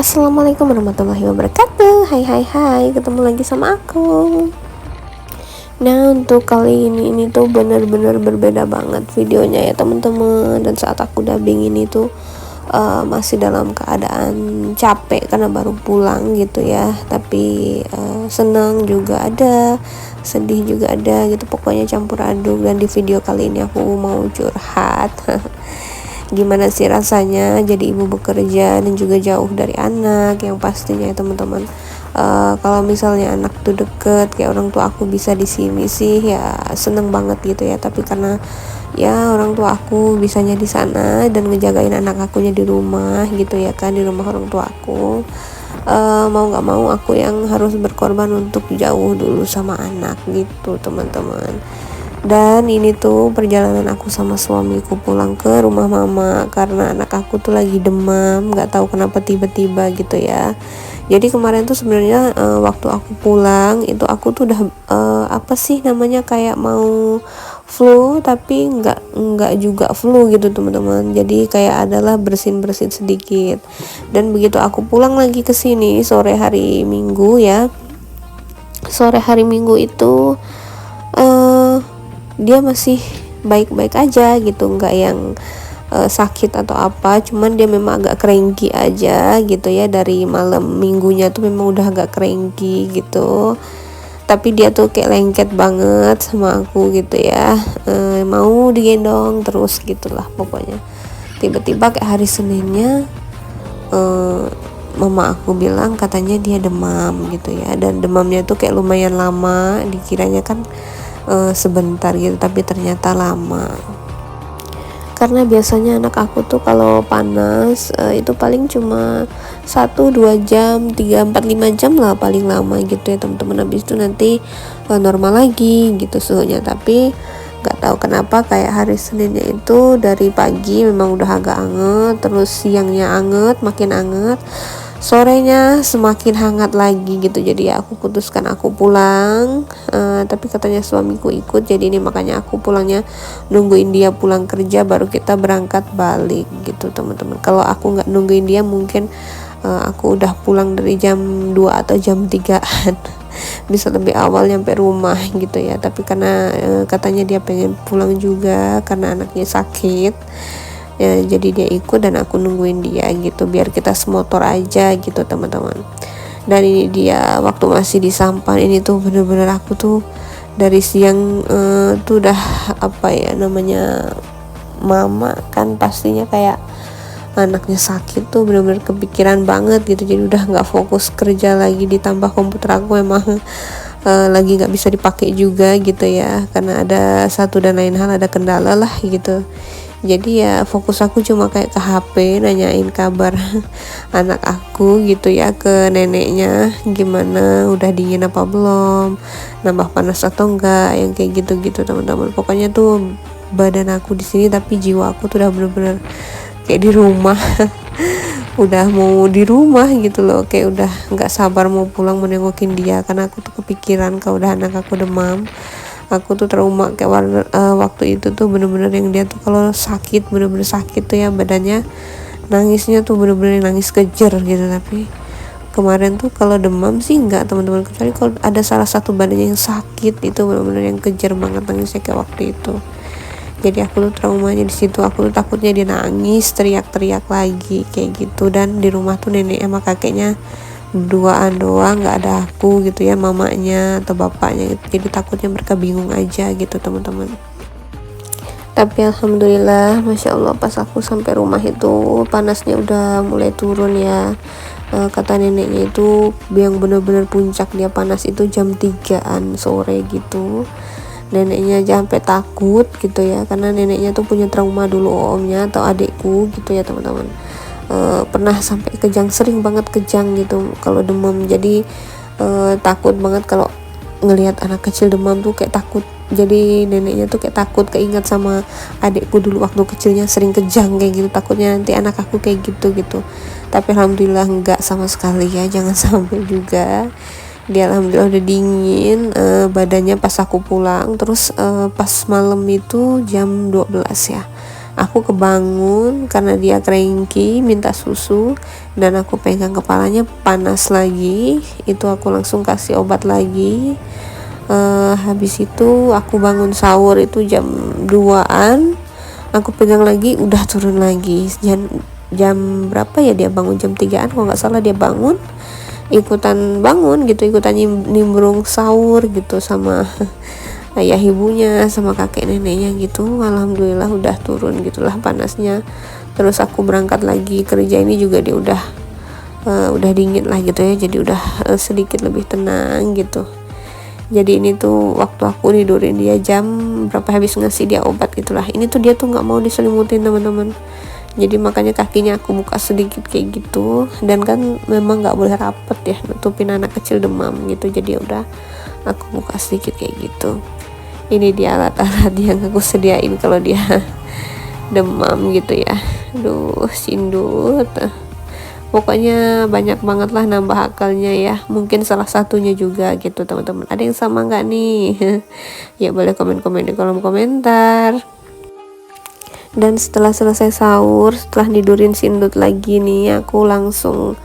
Assalamualaikum warahmatullahi wabarakatuh. Hai hai hai, ketemu lagi sama aku. Nah, untuk kali ini tuh bener-bener berbeda banget videonya ya teman-teman. Dan saat aku dubbing ini tuh masih dalam keadaan capek karena baru pulang gitu ya. Tapi senang juga ada, sedih juga ada gitu. Pokoknya campur aduk. Dan di video kali ini aku mau curhat. Gimana sih rasanya jadi ibu bekerja dan juga jauh dari anak, yang pastinya ya teman-teman. Kalau misalnya anak tuh deket kayak orang tua aku bisa di sini sih ya seneng banget gitu ya, tapi karena ya orang tua aku bisanya di sana dan ngejagain anak akunya di rumah gitu ya kan, di rumah orang tua aku. Mau nggak mau aku yang harus berkorban untuk jauh dulu sama anak gitu teman-teman. Dan ini tuh perjalanan aku sama suamiku pulang ke rumah mama karena anak aku tuh lagi demam, nggak tahu kenapa tiba-tiba gitu ya. Jadi kemarin tuh sebenarnya waktu aku pulang itu aku tuh udah apa sih namanya, kayak mau flu tapi nggak juga flu gitu teman-teman. Jadi kayak adalah bersin-bersin sedikit. Dan begitu aku pulang lagi ke sini sore hari Minggu ya, sore hari Minggu itu dia masih baik-baik aja gitu, nggak yang sakit atau apa, cuman dia memang agak cranky aja gitu ya. Dari malam minggunya tuh memang udah agak cranky gitu, tapi dia tuh kayak lengket banget sama aku gitu ya, mau digendong terus gitulah pokoknya. Tiba-tiba kayak hari Seninnya mama aku bilang katanya dia demam gitu ya, dan demamnya tuh kayak lumayan lama, dikiranya kan sebentar gitu tapi ternyata lama. Karena biasanya anak aku tuh kalau panas itu paling cuma 1-2 jam, 3-4-5 jam lah paling lama gitu ya teman-teman. Habis itu nanti normal lagi gitu suhunya. Tapi nggak tahu kenapa kayak hari Seninnya itu dari pagi memang udah agak anget, terus siangnya anget, makin anget, sorenya semakin hangat lagi gitu. Jadi ya aku putuskan aku pulang, tapi katanya suamiku ikut, jadi ini makanya aku pulangnya nungguin dia pulang kerja baru kita berangkat balik gitu teman-teman. Kalau aku nggak nungguin dia mungkin aku udah pulang dari jam 2 atau jam 3an bisa lebih awal nyampe rumah gitu ya. Tapi karena katanya dia pengen pulang juga karena anaknya sakit ya, jadi dia ikut dan aku nungguin dia gitu biar kita semotor aja gitu teman-teman. Dan ini dia waktu masih di Sampan ini tuh bener-bener aku tuh dari siang tuh udah apa ya namanya, mama kan pastinya kayak anaknya sakit tuh bener-bener kepikiran banget gitu. Jadi udah nggak fokus kerja lagi, ditambah komputer aku emang lagi nggak bisa dipakai juga gitu ya, karena ada satu dan lain hal, ada kendala lah gitu. Jadi ya fokus aku cuma kayak ke HP nanyain kabar anak aku gitu ya, ke neneknya gimana, udah dingin apa belum, nambah panas atau enggak, yang kayak gitu-gitu teman-teman. Pokoknya tuh badan aku di sini tapi jiwa aku tuh udah bener-bener kayak di rumah. Udah mau di rumah gitu loh, kayak udah nggak sabar mau pulang menengokin dia karena aku tuh kepikiran kalau udah anak aku demam. Aku tuh trauma kayak waktu itu tuh bener-bener yang dia tuh kalau sakit bener-bener sakit tuh ya badannya, nangisnya tuh bener-bener nangis kejer gitu. Tapi kemarin tuh kalau demam sih enggak teman-teman, kecuali kalau ada salah satu badannya yang sakit itu bener-bener yang kejer banget nangisnya kayak waktu itu. Jadi aku tuh traumanya di situ, aku tuh takutnya dia nangis teriak-teriak lagi kayak gitu. Dan di rumah tuh nenek sama kakeknya berduaan doang, nggak ada aku gitu ya, mamanya atau bapaknya gitu. Jadi takutnya mereka bingung aja gitu teman-teman. Tapi alhamdulillah masya Allah pas aku sampai rumah itu panasnya udah mulai turun ya. Kata neneknya itu yang bener-bener puncak dia panas itu jam 3an sore gitu. Neneknya aja sampai takut gitu ya, karena neneknya tuh punya trauma dulu omnya atau adikku gitu ya teman-teman. Pernah sampai kejang, sering banget kejang gitu kalau demam. Jadi takut banget kalau ngelihat anak kecil demam tuh kayak takut. Jadi neneknya tuh kayak takut, keinget sama adikku dulu waktu kecilnya sering kejang kayak gitu, takutnya nanti anak aku kayak gitu. Tapi alhamdulillah enggak sama sekali ya, jangan sampai juga. Dia alhamdulillah udah dingin badannya pas aku pulang. Terus pas malam itu jam 12 ya, Aku kebangun karena dia cranky minta susu, dan aku pegang kepalanya panas lagi. Itu aku langsung kasih obat lagi. Habis itu aku bangun sahur itu jam 2-an, aku pegang lagi udah turun lagi. Jam berapa ya dia bangun, jam 3-an kalau nggak salah dia bangun, ikutan bangun gitu, ikutan nimbrung sahur gitu sama ayah ibunya sama kakek neneknya gitu. Alhamdulillah udah turun gitulah panasnya. Terus aku berangkat lagi kerja, ini juga dia udah dingin lah gitu ya, jadi udah sedikit lebih tenang gitu. Jadi ini tuh waktu aku tidurin dia jam berapa, habis ngasih dia obat gitulah. Ini tuh dia tuh nggak mau diselimutin teman-teman, jadi makanya kakinya aku buka sedikit kayak gitu. Dan kan memang nggak boleh rapet ya nutupin anak kecil demam gitu, jadi udah aku buka sedikit kayak gitu. Ini dia alat-alat yang aku sediain kalau dia demam gitu ya. Aduh Sindut, pokoknya banyak banget lah nambah akalnya ya. Mungkin salah satunya juga gitu teman-teman. Ada yang sama nggak nih? Ya boleh komen-komen di kolom komentar. Dan setelah selesai sahur, setelah tidurin Sindut lagi nih, aku langsung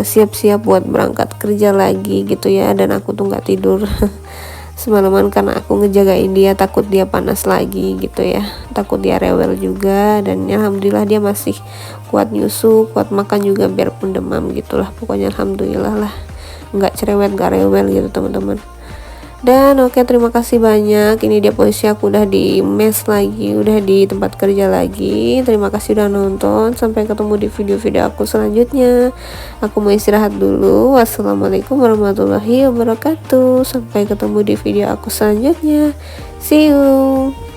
siap-siap buat berangkat kerja lagi gitu ya. Dan aku tuh nggak tidur semalaman karena aku ngejagain dia, takut dia panas lagi gitu ya, takut dia rewel juga. Dan alhamdulillah dia masih kuat nyusu, kuat makan juga biarpun demam gitulah. Pokoknya alhamdulillah lah, nggak cerewet, nggak rewel gitu teman-teman. Dan oke, terima kasih banyak. Ini dia posisi aku udah di mes lagi, udah di tempat kerja lagi. Terima kasih udah nonton, sampai ketemu di video-video aku selanjutnya. Aku mau istirahat dulu. Wassalamualaikum warahmatullahi wabarakatuh. Sampai ketemu di video aku selanjutnya. See you.